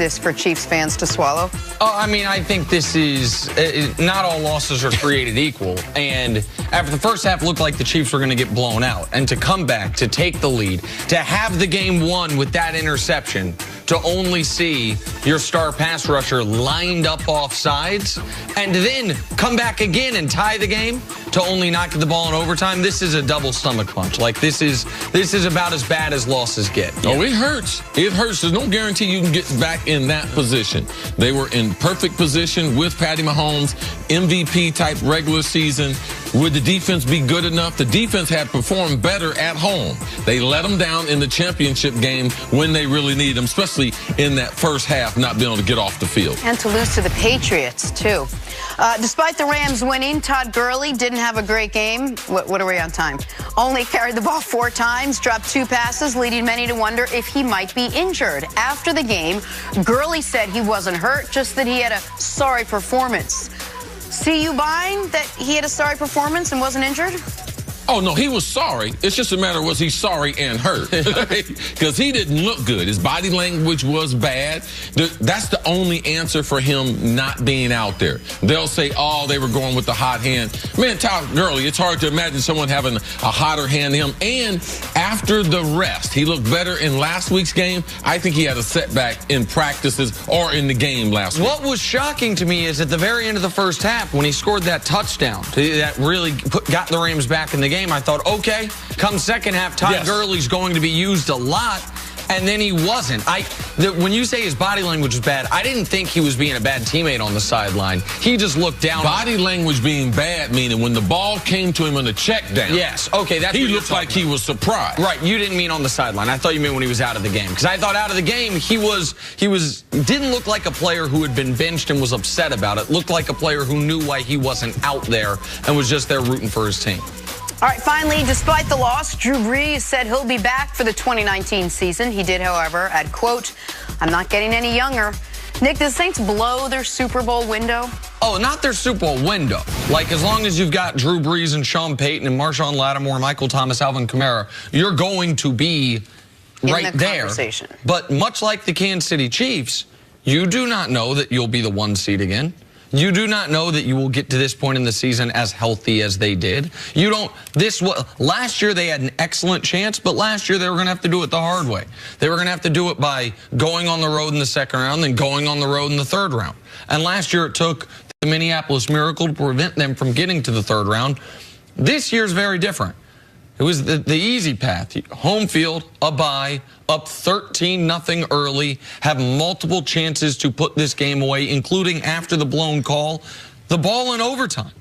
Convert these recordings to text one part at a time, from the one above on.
this for Chiefs fans to swallow? I mean, I think this is not all losses are created equal. And after the first half, it looked like the Chiefs were going to get blown out. And to come back, to take the lead, to have the game won with that interception, to only see your star pass rusher lined up off sides, and then come back again and tie the game, to only not get the ball in overtime. This is a double stomach punch. Like, this is about as bad as losses get. Oh, it hurts. It hurts. There's no guarantee you can get back in that position. They were in perfect position with Patty Mahomes, MVP-type regular season. Would the defense be good enough? The defense had performed better at home. They let them down in the championship game when they really need them, especially in that first half, not being able to get off the field. And to lose to the Patriots, too. Despite the Rams winning, Todd Gurley didn't have a great game. What are we on time? Only carried the ball 4 times, dropped 2 passes, leading many to wonder if he might be injured. After the game, Gurley said he wasn't hurt, just that he had a sorry performance. See you buying that he had a sorry performance and wasn't injured? Oh, no, he was sorry. It's just a matter of was he sorry and hurt? Because he didn't look good. His body language was bad. That's the only answer for him not being out there. They'll say, oh, they were going with the hot hand. Man, Todd Gurley, it's hard to imagine someone having a hotter hand than him. And after the rest, he looked better in last week's game. I think he had a setback in practices or in the game last week. What was shocking to me is at the very end of the first half, when he scored that touchdown, that really got the Rams back in the game, I thought, okay, come second half, Todd Gurley's going to be used a lot, and then he wasn't. When you say his body language was bad, I didn't think he was being a bad teammate on the sideline. He just looked down. Body language being bad, meaning when the ball came to him on the check down. Yes, okay, that's he looked like he was surprised. Right, you didn't mean on the sideline. I thought you meant when he was out of the game. Because I thought out of the game, he didn't look like a player who had been benched and was upset about it. Looked like a player who knew why he wasn't out there and was just there rooting for his team. All right, finally, despite the loss, Drew Brees said he'll be back for the 2019 season. He did, however, add, quote, "I'm not getting any younger." Nick, did the Saints blow their Super Bowl window? Oh, not their Super Bowl window. Like, as long as you've got Drew Brees and Sean Payton and Marshawn Lattimore, Michael Thomas, Alvin Kamara, you're going to be right there. But much like the Kansas City Chiefs, you do not know that you'll be the 1 seed again. You do not know that you will get to this point in the season as healthy as they did. Last year they had an excellent chance, but last year they were going to have to do it the hard way. They were going to have to do it by going on the road in the second round, then going on the road in the third round. And last year it took the Minneapolis Miracle to prevent them from getting to the third round. This year's very different. It was the easy path. Home field, a bye, up 13-0 early, have multiple chances to put this game away, including after the blown call, the ball in overtime.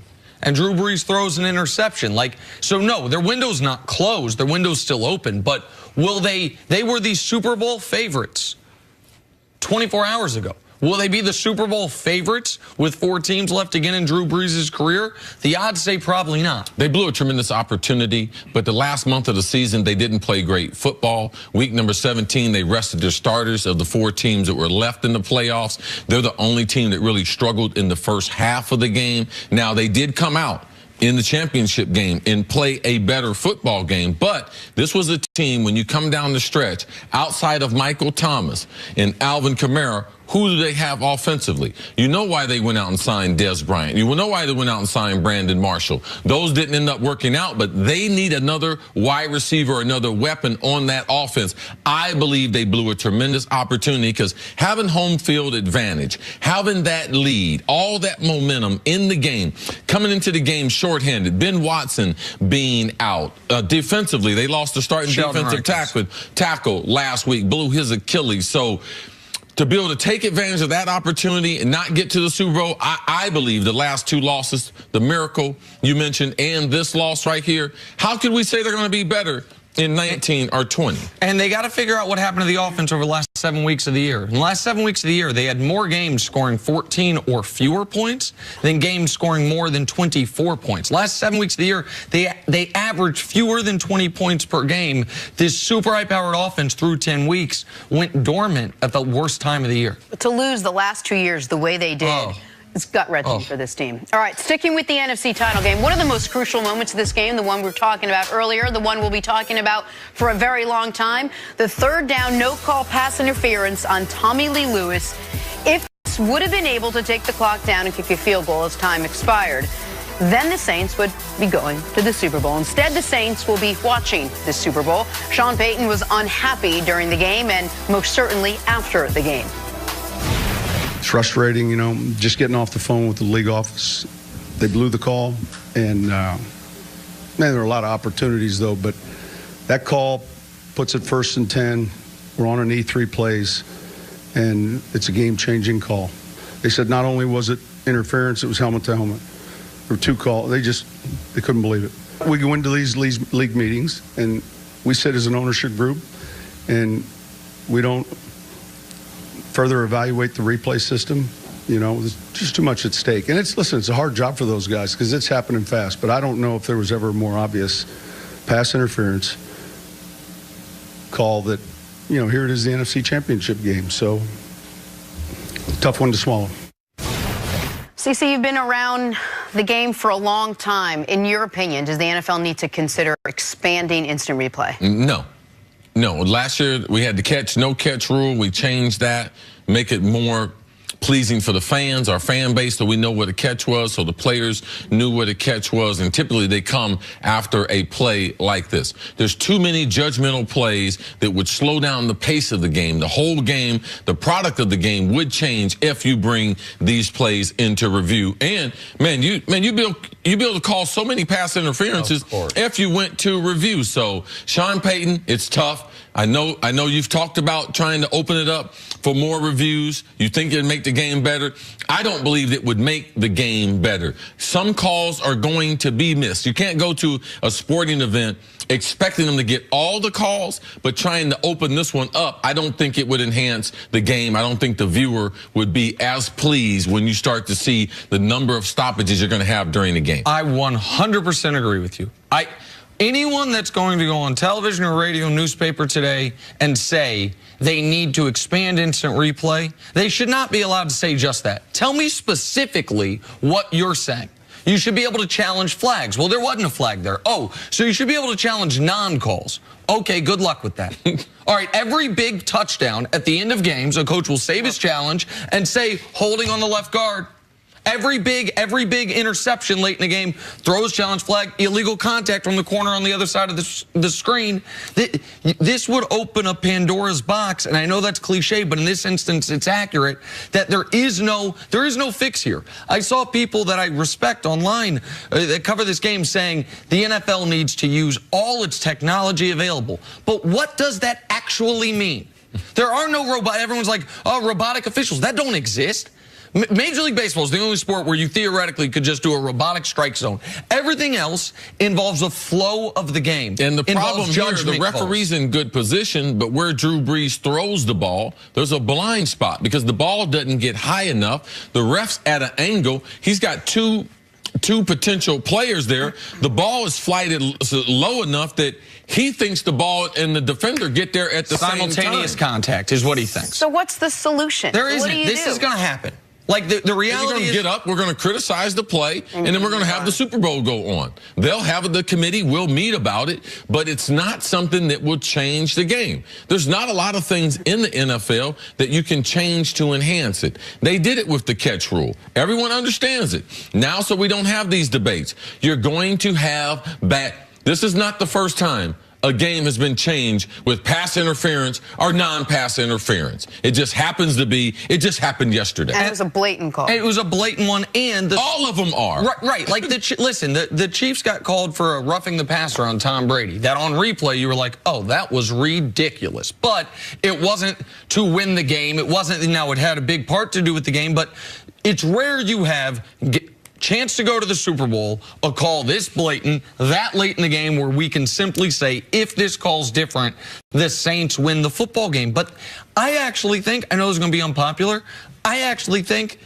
And Drew Brees throws an interception. So no, their window's not closed. Their window's still open. But will they were the Super Bowl favorites 24 hours ago. Will they be the Super Bowl favorites with 4 teams left again in Drew Brees' career? The odds say probably not. They blew a tremendous opportunity, but the last month of the season, they didn't play great football. Week number 17, they rested their starters of the 4 teams that were left in the playoffs. They're the only team that really struggled in the first half of the game. Now, they did come out in the championship game and play a better football game. But this was a team, when you come down the stretch, outside of Michael Thomas and Alvin Kamara, who do they have offensively? You know why they went out and signed Dez Bryant. You know why they went out and signed Brandon Marshall. Those didn't end up working out, but they need another wide receiver, another weapon on that offense. I believe they blew a tremendous opportunity because having home field advantage, having that lead, all that momentum in the game, coming into the game shorthanded, Ben Watson being out. Defensively, they lost the starting defensive tackle last week, blew his Achilles. So to be able to take advantage of that opportunity and not get to the Super Bowl, I believe the last 2 losses, the Miracle you mentioned and this loss right here, how could we say they're going to be better in 19 or 20? And they got to figure out what happened to the offense over the last 7 weeks of the year. In the last 7 weeks of the year, they had more games scoring 14 or fewer points than games scoring more than 24 points. Last 7 weeks of the year, they averaged fewer than 20 points per game. This super high-powered offense through 10 weeks went dormant at the worst time of the year. To lose the last 2 years the way they did, It's gut-wrenching for this team. All right, sticking with the NFC title game, one of the most crucial moments of this game, the one we were talking about earlier, the one we'll be talking about for a very long time, the third down, no-call pass interference on Tommy Lee Lewis. If this would have been able to take the clock down and kick a field goal as time expired, then the Saints would be going to the Super Bowl. Instead, the Saints will be watching the Super Bowl. Sean Payton was unhappy during the game and most certainly after the game. It's frustrating, just getting off the phone with the league office. They blew the call, and man, there were a lot of opportunities, though, but that call puts it 1st and 10. We're on an E3 plays, and it's a game-changing call. They said not only was it interference, it was helmet to helmet. There were 2 calls. They couldn't believe it. We go into these league meetings, and we sit as an ownership group, and we don't further evaluate the replay system. There's just too much at stake. And it's a hard job for those guys because it's happening fast. But I don't know if there was ever a more obvious pass interference call that, here it is, the NFC Championship game. So, tough one to swallow. CC, you've been around the game for a long time. In your opinion, does the NFL need to consider expanding instant replay? No. Last year we had the no catch rule. We changed that, make it more pleasing for the fans, our fan base, so we know what a catch was, so the players knew what a catch was, and typically they come after a play like this. There's too many judgmental plays that would slow down the pace of the game. The whole game, the product of the game would change if you bring these plays into review. And you'd be able to call so many pass interferences if you went to review. So Sean Payton, it's tough. I know you've talked about trying to open it up for more reviews. You think it'd make the game better. I don't believe it would make the game better. Some calls are going to be missed. You can't go to a sporting event expecting them to get all the calls, but trying to open this one up, I don't think it would enhance the game. I don't think the viewer would be as pleased when you start to see the number of stoppages you're going to have during the game. I 100% agree with you. Anyone that's going to go on television or radio, newspaper today and say they need to expand instant replay, they should not be allowed to say just that. Tell me specifically what you're saying. You should be able to challenge flags. Well, there wasn't a flag there. Oh, so you should be able to challenge non-calls. Okay, good luck with that. All right, every big touchdown at the end of games, a coach will save his challenge and say, holding on the left guard. Every big interception late in the game, throws challenge flag, illegal contact from the corner on the other side of the screen. This would open up Pandora's box, and I know that's cliche, but in this instance, it's accurate, that there is no fix here. I saw people that I respect online that cover this game saying the NFL needs to use all its technology available. But what does that actually mean? There are no robots. Everyone's like, oh, robotic officials. That don't exist. Major League Baseball is the only sport where you theoretically could just do a robotic strike zone. Everything else involves the flow of the game. And the problem here, the referee's in good position, but where Drew Brees throws the ball, there's a blind spot because the ball doesn't get high enough. The ref's at an angle. He's got two potential players there. The ball is flighted low enough that he thinks the ball and the defender get there at the simultaneous contact is what he thinks. So what's the solution? There isn't. This is going to happen. Like the reality is, get up, we're going to criticize the play, and then we're going to have the Super Bowl go on. They'll have the committee, we'll meet about it, but it's not something that will change the game. There's not a lot of things in the NFL that you can change to enhance it. They did it with the catch rule. Everyone understands it. Now, so we don't have these debates. You're going to have this is not the first time a game has been changed with pass interference or non-pass interference. It just happens to be, it just happened yesterday. And it was a blatant call. It was a blatant one, and all of them are. Right. Like, listen, the Chiefs got called for a roughing the passer on Tom Brady. That on replay, you were like, oh, that was ridiculous. But it wasn't to win the game. It wasn't, now it had a big part to do with the game, but it's rare you have chance to go to the Super Bowl, a call this blatant, that late in the game where we can simply say, if this call's different, the Saints win the football game. But I actually think, I know it's going to be unpopular, I actually think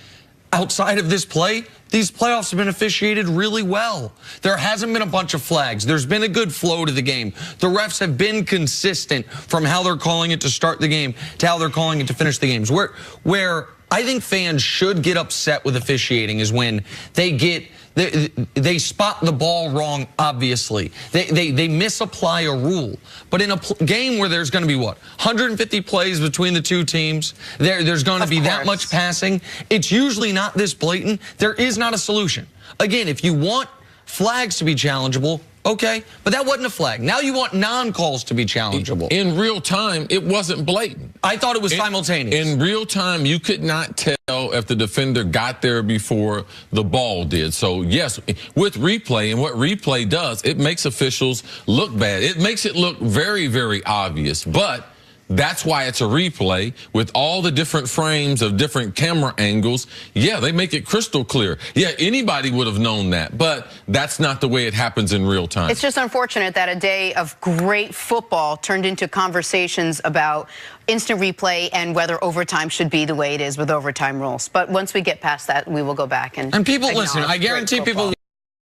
outside of this play, these playoffs have been officiated really well. There hasn't been a bunch of flags. There's been a good flow to the game. The refs have been consistent from how they're calling it to start the game to how they're calling it to finish the games. Where I think fans should get upset with officiating is when they spot the ball wrong, obviously. They misapply a rule. But in a game where there's going to be, 150 plays between the two teams, there's going to be that much passing, it's usually not this blatant. There is not a solution. Again, if you want flags to be challengeable, okay, but that wasn't a flag. Now you want non-calls to be challengeable. In real time, it wasn't blatant. I thought it was simultaneous. In real time, you could not tell if the defender got there before the ball did. So, yes, with replay, and what replay does, it makes officials look bad. It makes it look very, very obvious. But that's why it's a replay with all the different frames of different camera angles. Yeah, they make it crystal clear. Yeah, anybody would have known that, but that's not the way it happens in real time. It's just unfortunate that a day of great football turned into conversations about instant replay and whether overtime should be the way it is with overtime rules. But once we get past that, we will go back and people listen. I guarantee people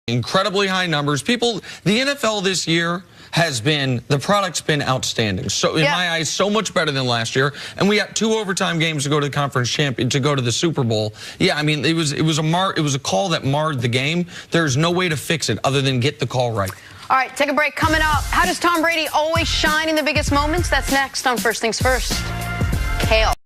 incredibly high numbers. The NFL this year the product's been outstanding. So in my eyes, so much better than last year. And we got 2 overtime games to go to the conference champion, to go to the Super Bowl. Yeah, I mean, it was a call that marred the game. There's no way to fix it other than get the call right. All right, take a break. Coming up, how does Tom Brady always shine in the biggest moments? That's next on First Things First. Kale.